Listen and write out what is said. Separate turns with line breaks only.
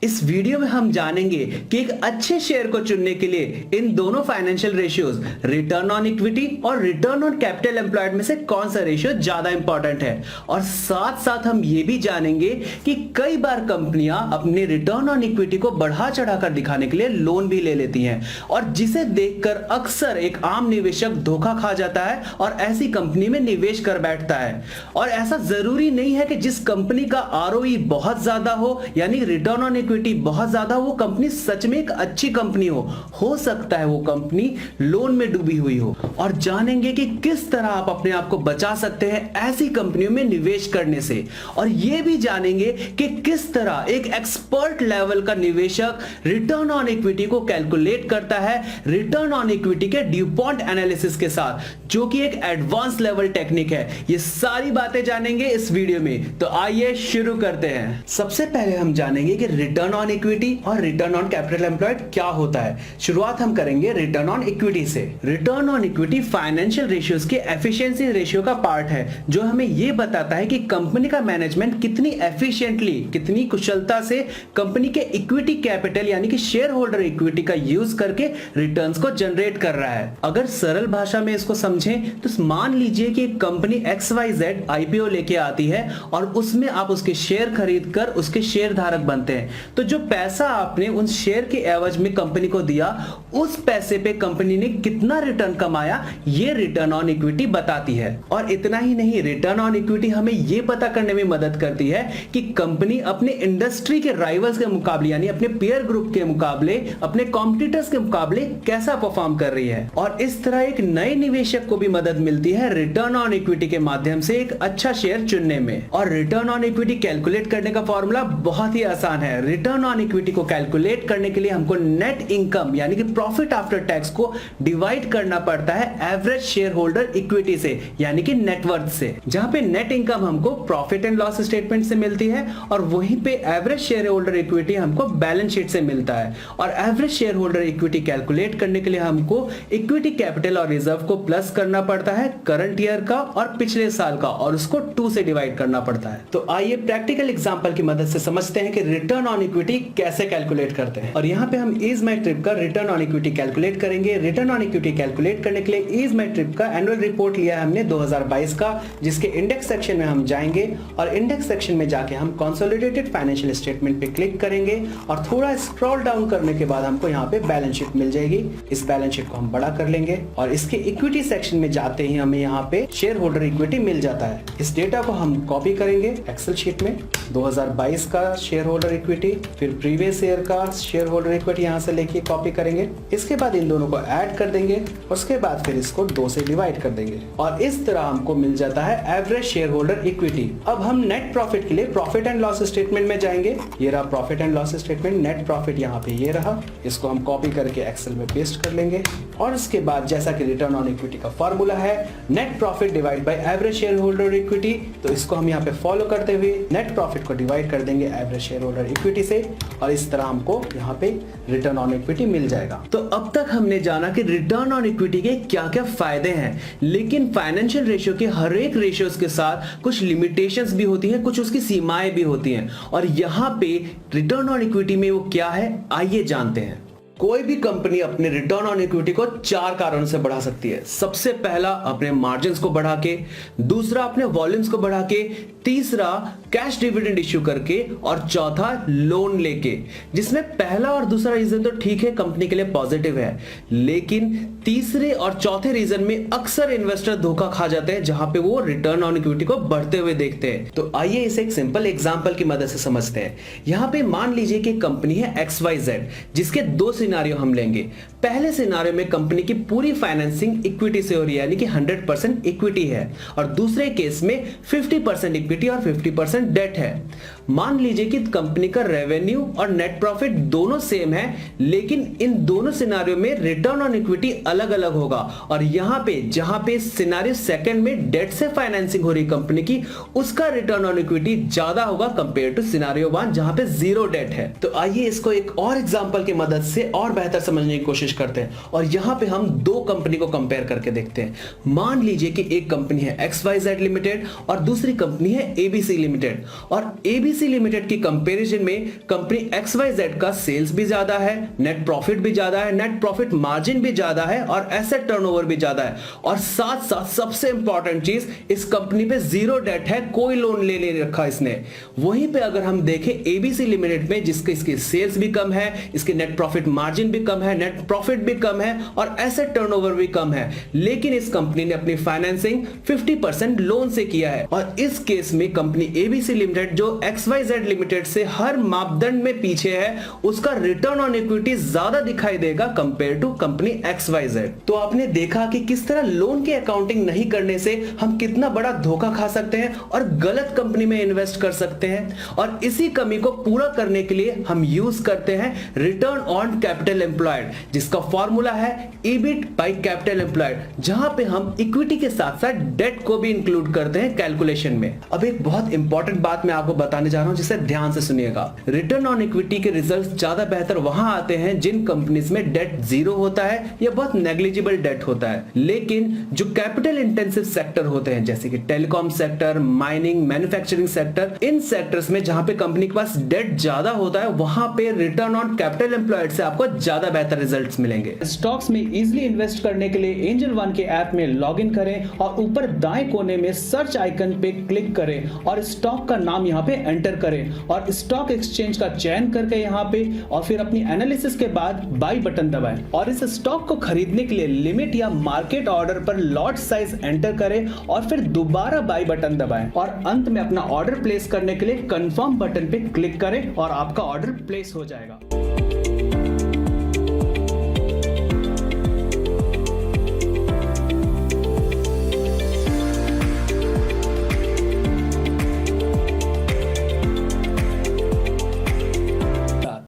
इस वीडियो में हम जानेंगे कि एक अच्छे शेयर को चुनने के लिए इन दोनों financial ratios return on equity और रिटर्न ऑन कैपिटल एम्प्लॉयड में से कौन सा रेशियो ज्यादा इंपॉर्टेंट है। और साथ साथ हम ये भी जानेंगे कि कई बार कंपनियां अपने रिटर्न ऑन इक्विटी को बढ़ा चढ़ाकर दिखाने के लिए लोन भी ले लेती हैं और जिसे देखकर अक्सर एक आम निवेशक धोखा खा जाता है और ऐसी कंपनी में निवेश कर बैठता है। और ऐसा जरूरी नहीं है कि जिस कंपनी का आरओई बहुत ज्यादा हो यानी रिटर्न ऑन इक्विटी बहुत ज्यादा वो कंपनी सच में एक अच्छी कंपनी हो सकता है वो कंपनी लोन में डूबी हुई हो। और जानेंगे कि किस तरह आप अपने आप को बचा सकते हैं ऐसी कंपनियों में निवेश करने से। और यह भी जानेंगे कि किस तरह एक एक्सपर्ट लेवल का निवेशक रिटर्न ऑन इक्विटी को कैलकुलेट करता है रिटर्न ऑन इक्विटी के ड्यूपॉन्ट एनालिसिस के साथ, जो कि एक एडवांस लेवल टेक्निक है। ये सारी बातें जानेंगे इस वीडियो में, तो आइए शुरू करते हैं। सबसे पहले हम जानेंगे कि रिटर्न ऑन इक्विटी और रिटर्न ऑन कैपिटल एम्प्लॉयड क्या होता है। शुरुआत हम करेंगे रिटर्न ऑन इक्विटी से। Return on equity financial ratios के एफिशिएंसी रेशियो का पार्ट है, जो हमें यह बताता है कि कंपनी का मैनेजमेंट कितनी एफिशिएंटली, कितनी कुशलता से कंपनी के इक्विटी कैपिटल यानी कि शेयर होल्डर इक्विटी का यूज करके रिटर्न्स को जनरेट कर रहा है। अगर सरल भाषा में इसको समझें तो मान लीजिए कि कंपनी XYZ आईपीओ लेके आती है और उसमें आप उसके शेयर खरीद कर उसके शेयर धारक बनते हैं, तो जो पैसा आपने उन शेयर के एवज में कंपनी को दिया उस पैसे पे कंपनी ने कितना रिटर्न कमाया ये रिटर्न ऑन इक्विटी बताती है। और इतना ही नहीं, रिटर्न ऑन इक्विटी हमें यह पता करने में मदद करती है कि कंपनी अपने इंडस्ट्री के राइवल्स के मुकाबले यानी अपने पीयर ग्रुप के मुकाबले, अपने कॉम्पिटिटर्स के मुकाबले कैसा परफॉर्म कर रही है। और इस तरह एक नए निवेशक को भी मदद मिलती है रिटर्न ऑन इक्विटी के माध्यम से एक अच्छा शेयर चुनने में। और रिटर्न ऑन इक्विटी कैलकुलेट करने का फॉर्मूला बहुत ही आसान है। रिटर्न ऑन इक्विटी को कैलकुलेट करने के लिए हमको नेट इनकम यानी कि प्रॉफिट आफ्टर टैक्स को डिवाइड करना पड़ता है एवरेज शेयर होल्डर इक्विटी से यानी कि नेटवर्थ से। जहां पे नेट इनकम हमको प्रॉफिट एंड लॉस स्टेटमेंट से मिलती है और वहीं पे एवरेज शेयर होल्डर इक्विटी हमको बैलेंस शीट से मिलता है। और average share holder equity calculate करने के लिए हमको इक्विटी कैपिटल और रिजर्व को प्लस करना पड़ता है करंट ईयर का और पिछले साल का, और उसको 2 से डिवाइड करना पड़ता है। तो आइए प्रैक्टिकल एग्जांपल की मदद से समझते हैं कि रिटर्न ऑन इक्विटी कैसे कैलकुलेट करते हैं। और यहाँ पे हम इज माई ट्रिप का रिटर्न ऑन इक्विटी कैलकुलेट करेंगे। रिटर्न ऑन इक्विटी कैलकुलेट करने के लिए इज माई ट्रिप का एनुअल रिपोर्ट लिया है हमने 2022 का, जिसके इंडेक्स सेक्शन में हम जाएंगे और इंडेक्स सेक्शन में जाके हम कंसोलिडेटेड फाइनेंशियल स्टेटमेंट पे क्लिक करेंगे और थोड़ा स्क्रॉल डाउन करने के बाद हमको यहाँ पे बैलेंस शीट मिल जाएगी। इस बैलेंस शीट को हम बड़ा कर लेंगे और इसके इक्विटी सेक्शन में जाते ही हमें यहाँ पे शेयर होल्डर इक्विटी मिल जाता है। इस डेटा को हम कॉपी करेंगे एक्सेल शीट में, 2022 का शेयर होल्डर इक्विटी, फिर प्रीवियस ईयर का शेयर होल्डर इक्विटी यहाँ से लेके कॉपी करेंगे। इसके बाद इन दोनों को ऐड कर देंगे और उसके बाद फिर इसको 2 से डिवाइड कर देंगे और इस तरह हमको मिल जाता है एवरेज शेयर होल्डर इक्विटी। अब हम नेट प्रॉफिट के लिए प्रॉफिट एंड लॉस स्टेटमेंट में जाएंगे। ये रहा profit and loss statement, net profit यहाँ पे ये रहा। इसको हम कॉपी करके एक्सेल में पेस्ट कर लेंगे और इसके बाद जैसा कि रिटर्न ऑन इक्विटी का फॉर्मूला है net profit divide by average share holder equity, तो इसको हम यहाँ पे फॉलो करते हुए नेट प्रॉफिट को डिवाइड कर देंगे एवरेज शेयर होल्डर इक्विटी से और इस तरह हमको यहाँ पे रिटर्न ऑन इक्विटी मिल जाएगा। तो अब तक हमने जाना कि रिटर्न ऑन इक्विटी के क्या क्या फायदे हैं, लेकिन फाइनेंशियल रेशियो के हर एक रेशियोज के साथ कुछ लिमिटेशंस भी होती हैं, कुछ उसकी सीमाएं भी होती हैं। और यहाँ पे रिटर्न ऑन इक्विटी में वो क्या है आइए जानते हैं। कोई भी कंपनी अपने रिटर्न ऑन इक्विटी को 4 कारणों से बढ़ा सकती है। सबसे पहला अपने मार्जिन्स को बढ़ा के, दूसरा अपने वॉल्यूम्स को बढ़ा के, तीसरा कैश डिविडेंड इश्यू करके और चौथा लोन लेके। जिसमें पहला और दूसरा रीजन तो ठीक है, कंपनी के लिए पॉजिटिव है, लेकिन तीसरे और चौथे रीजन में अक्सर इन्वेस्टर धोखा खा जाते हैं जहां पे वो रिटर्न ऑन इक्विटी को बढ़ते हुए देखते हैं। तो आइए इसे एक सिंपल एग्जांपल की मदद से समझते हैं। यहां पे मान लीजिए कि कंपनी है XYZ, जिसके 2 सिनारियो हम लेंगे। पहले सिनारियो में कंपनी की पूरी फाइनेंसिंग इक्विटी से हो रही है यानी कि 100% इक्विटी है और दूसरे केस में 50% इक्विटी और 50% डेट है। मान लीजिए कि कंपनी का रेवेन्यू और नेट प्रॉफिट दोनों सेम है, लेकिन इन दोनों सिनारियो में रिटर्न ऑन इक्विटी अलग अलग होगा। और यहां पे जहां पे सिनारियो सेकंड में डेट से फाइनेंसिंग हो रही कंपनी की, उसका रिटर्न ऑन इक्विटी ज्यादा होगा कंपेयर टू सिनारियो 1 जहां पे 0 डेट है। तो आइए इसको एक और एग्जांपल की मदद से और बेहतर समझने की कोशिश करते हैं और यहां पे हम 2 कंपनी को कंपेयर करके देखते हैं। मान लीजिए कि एक कंपनी है XYZ लिमिटेड और दूसरी कंपनी है है एबीसी लिमिटेड। और एबीसी लिमिटेड की कंपैरिजन में कंपनी XYZ का सेल्स भी ज्यादा है, नेट प्रॉफिट भी ज्यादा है, नेट प्रॉफिट मार्जिन भी ज्यादा है और एसेट टर्नओवर भी ज्यादा है। और साथ साथ सबसे इंपॉर्टेंट चीज, इस कंपनी पे जीरो डेट है, कोई लोन ले नहीं रखा इसने। वहीं पे अगर हम देखें एबीसी लिमिटेड में, जिसके इसकी सेल्स भी कम है, इसकी नेट प्रॉफिट मार्जिन भी कम है, नेट प्रॉफिट भी कम है और एसेट टर्नओवर भी कम है, लेकिन इस कंपनी ने अपनी फाइनेंसिंग 50% लोन से किया है। और इस केस में कंपनी एबीसी लिमिटेड जो XYZ लिमिटेड से हर मापदंड में पीछे है, उसका रिटर्न ऑन इक्विटी ज्यादा दिखाई देगा कंपेयर टू कंपनी XYZ। तो आपने देखा कि किस तरह लोन की अकाउंटिंग नहीं करने से हम कितना बड़ा धोखा खा सकते हैं और गलत कंपनी में इन्वेस्ट कर सकते हैं। और इसी कमी को पूरा करने के लिए हम यूज करते हैं रिटर्न ऑन कैपिटल एम्प्लॉयड, जिसका फॉर्मूला है EBIT बाय कैपिटल एम्प्लॉयड, जहां पे हम इक्विटी के साथ साथ डेट को भी इंक्लूड करते हैं कैलकुलेशन में। अब एक बहुत इंपॉर्टेंट बात मैं आपको बताने जा रहा हूं, जिसे ध्यान से सुनिएगा। रिटर्न ऑन इक्विटी के रिजल्ट्स ज्यादा बेहतर वहां आते हैं जिन कंपनीज में डेट जीरो होता है या बहुत नेग्लिजिबल डेट होता है। लेकिन जो कैपिटल इंटेंसिव सेक्टर होते हैं, जैसे कि telecom sector, mining, manufacturing sector, इन सेक्टर्स में जहां पे कंपनी के पास डेट ज्यादा होता है, वहां पे रिटर्न ऑन कैपिटल एम्प्लॉयड से आपको ज्यादा बेहतर रिजल्ट्स मिलेंगे।
स्टॉक्स में इजीली इन्वेस्ट करने के लिए एंजल वन के ऐप में लॉग इन करें और ऊपर दाएं कोने में सर्च आइकन पे क्लिक करें और स्टॉक का नाम यहाँ पे एंटर करें और स्टॉक एक्सचेंज का चयन करके यहाँ पे और फिर अपनी एनालिसिस के बाद बाई बटन दबाएं और इस स्टॉक को खरीदने के लिए लिमिट या मार्केट ऑर्डर पर लॉट साइज एंटर करें और फिर दोबारा बाई बटन दबाएं और अंत में अपना ऑर्डर प्लेस करने के लिए कंफर्म बटन पे क्लिक करें और आपका ऑर्डर प्लेस हो जाएगा।